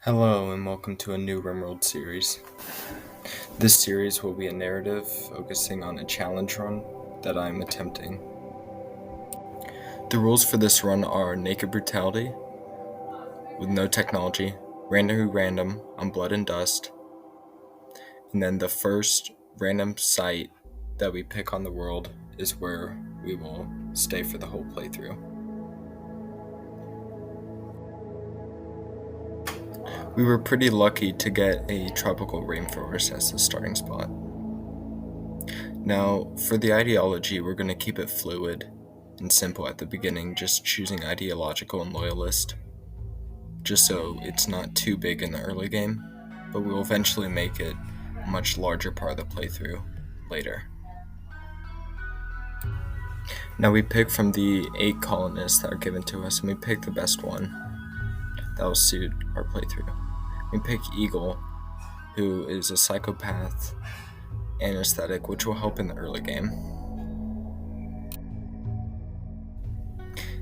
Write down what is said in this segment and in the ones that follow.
Hello and welcome to a new Rimworld series. This series will be a narrative focusing on a challenge run that I am attempting. The rules for this run are naked brutality, with no technology, random on blood and dust, and then the first random site that we pick on the world is where we will stay for the whole playthrough. We were pretty lucky to get a tropical rainforest as the starting spot. Now, for the ideology, we're going to keep it fluid and simple at the beginning, just choosing ideological and loyalist, just so it's not too big in the early game, but we'll eventually make it a much larger part of the playthrough later. Now we pick from the 8 colonists that are given to us, and we pick the best one that will suit our playthrough. We pick Eagle, who is a psychopath anesthetic, which will help in the early game.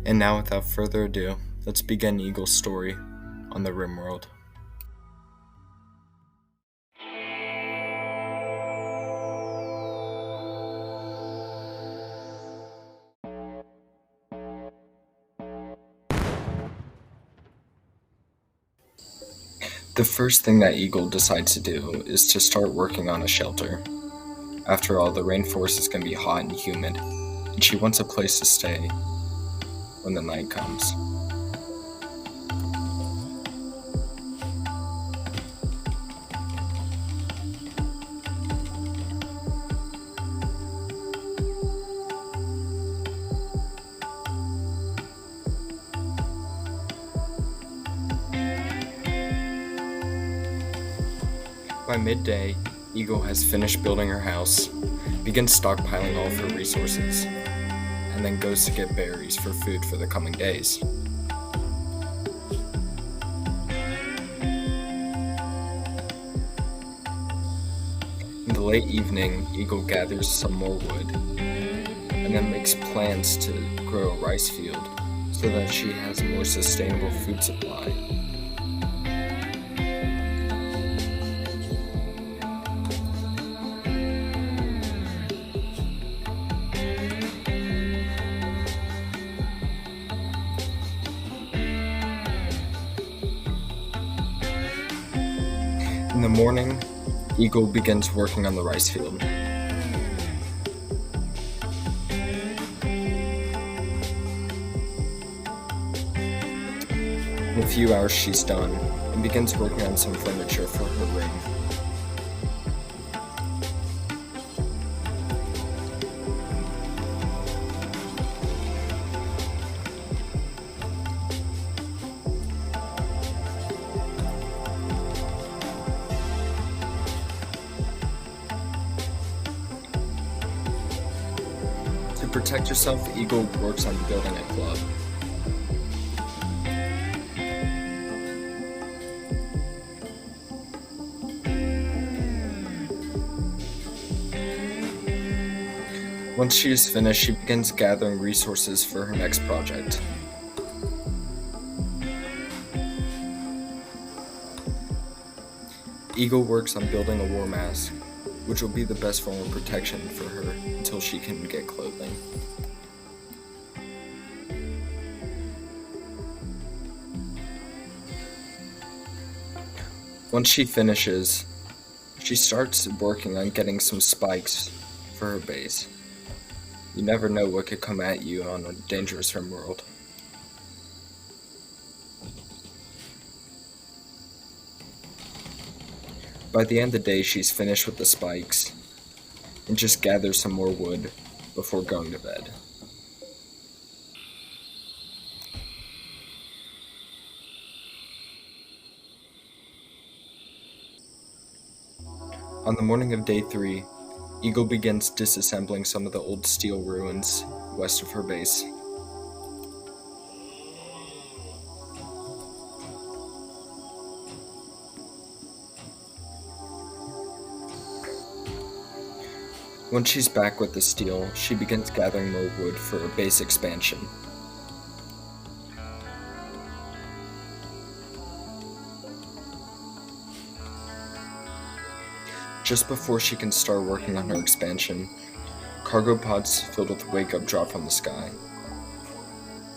And now, without further ado, let's begin Eagle's story on the Rimworld. The first thing that Eagle decides to do is to start working on a shelter. After all, the rainforest is going to be hot and humid, and she wants a place to stay when the night comes. By midday, Eagle has finished building her house, begins stockpiling all of her resources, and then goes to get berries for food for the coming days. In the late evening, Eagle gathers some more wood, and then makes plans to grow a rice field so that she has a more sustainable food supply. In the morning, Eagle begins working on the rice field. In a few hours she's done, and begins working on some furniture for her ring. To protect herself, Eagle works on building a club. Once she is finished, she begins gathering resources for her next project. Eagle works on building a war mask, which will be the best form of protection for her until she can get clothing. Once she finishes, she starts working on getting some spikes for her base. You never know what could come at you on a dangerous Rimworld. By the end of the day, she's finished with the spikes and just gathers some more wood before going to bed. On the morning of day 3, Eagle begins disassembling some of the old steel ruins west of her base. Once she's back with the steel, she begins gathering more wood for a base expansion. Just before she can start working on her expansion, cargo pods filled with wake-up drop from the sky.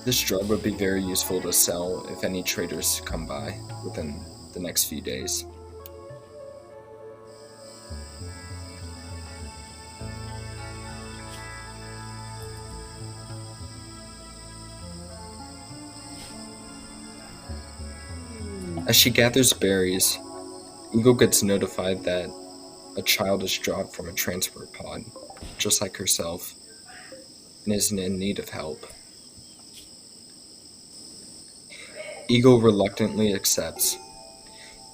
This drug would be very useful to sell if any traders come by within the next few days. As she gathers berries, Eagle gets notified that a child is dropped from a transport pod, just like herself, and is in need of help. Eagle reluctantly accepts,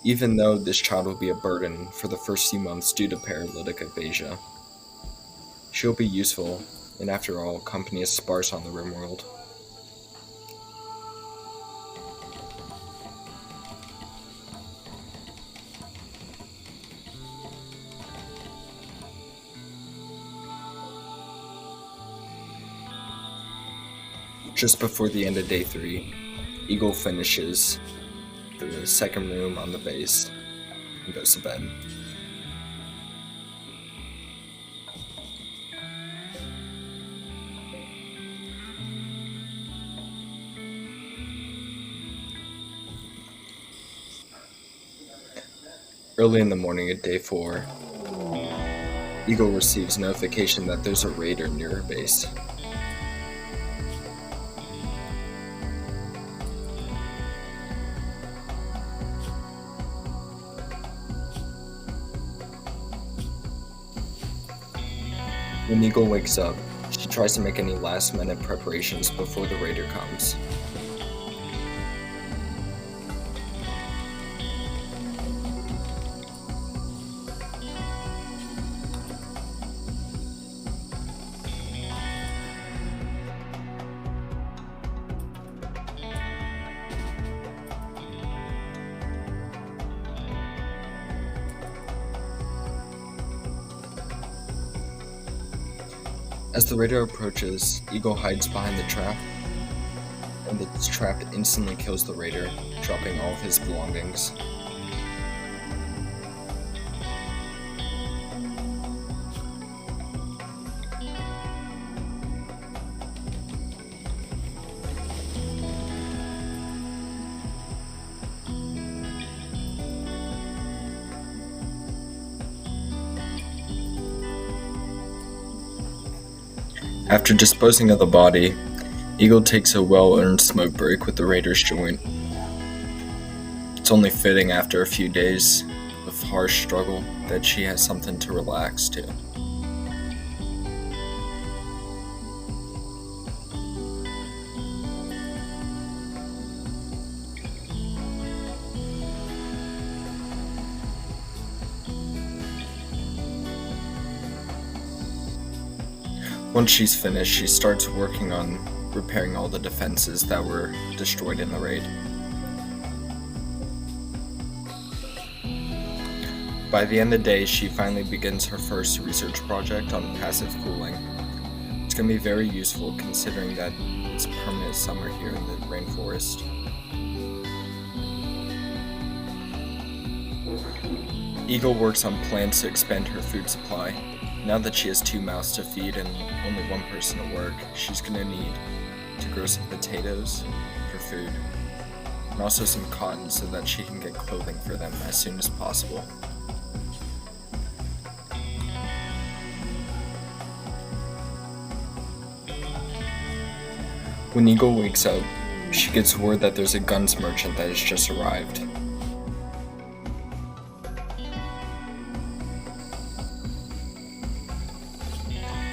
even though this child will be a burden for the first few months due to paralytic aphasia. She'll be useful, and after all, company is sparse on the Rimworld. Just before the end of day 3, Eagle finishes the second room on the base and goes to bed. Early in the morning of day 4, Eagle receives notification that there's a raider near her base. When Eagle wakes up, she tries to make any last-minute preparations before the raider comes. As the raider approaches, Eagle hides behind the trap, and the trap instantly kills the raider, dropping all of his belongings. After disposing of the body, Eagle takes a well-earned smoke break with the raider's joint. It's only fitting after a few days of harsh struggle that she has something to relax to. Once she's finished, she starts working on repairing all the defenses that were destroyed in the raid. By the end of the day, she finally begins her first research project on passive cooling. It's going to be very useful considering that it's permanent summer here in the rainforest. Eagle works on plans to expand her food supply. Now that she has 2 mouths to feed and only 1 person to work, she's going to need to grow some potatoes for food, and also some cotton so that she can get clothing for them as soon as possible. When Eagle wakes up, she gets word that there's a guns merchant that has just arrived.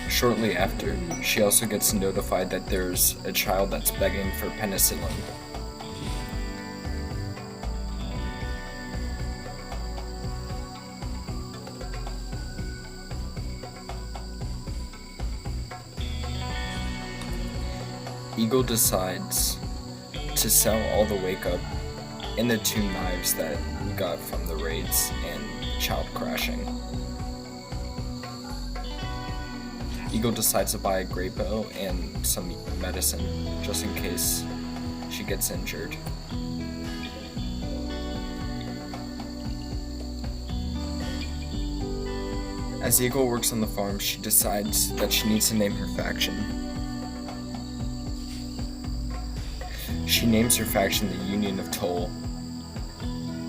Shortly after, she also gets notified that there's a child that's begging for penicillin. Eagle decides to sell all the wake-up and the 2 knives that we got from the raids and child crashing. Eagle decides to buy a great bow and some medicine, just in case she gets injured. As Eagle works on the farm, she decides that she needs to name her faction. She names her faction the Union of Toll.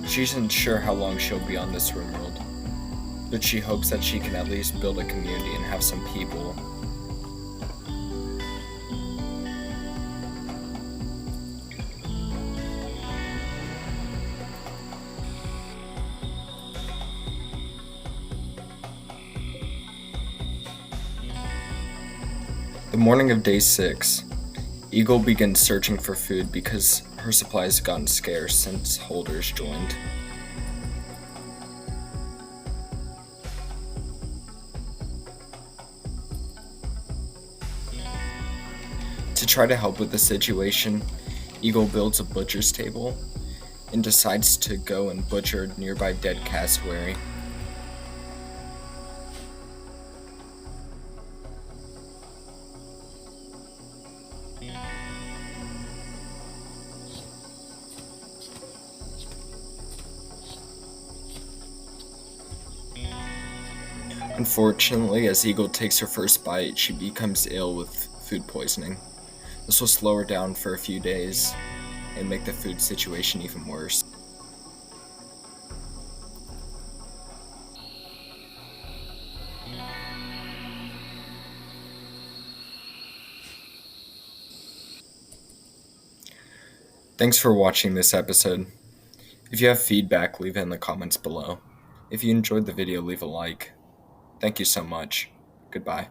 She isn't sure how long she'll be on this Rimworld, but she hopes that she can at least build a community and have some people. The morning of day 6, Eagle begins searching for food because her supplies have gotten scarce since Holders joined. To try to help with the situation, Eagle builds a butcher's table and decides to go and butcher a nearby dead cassowary. Unfortunately, as Eagle takes her first bite, she becomes ill with food poisoning. This will slow her down for a few days and make the food situation even worse. Thanks for watching this episode. If you have feedback, leave it in the comments below. If you enjoyed the video, leave a like. Thank you so much. Goodbye.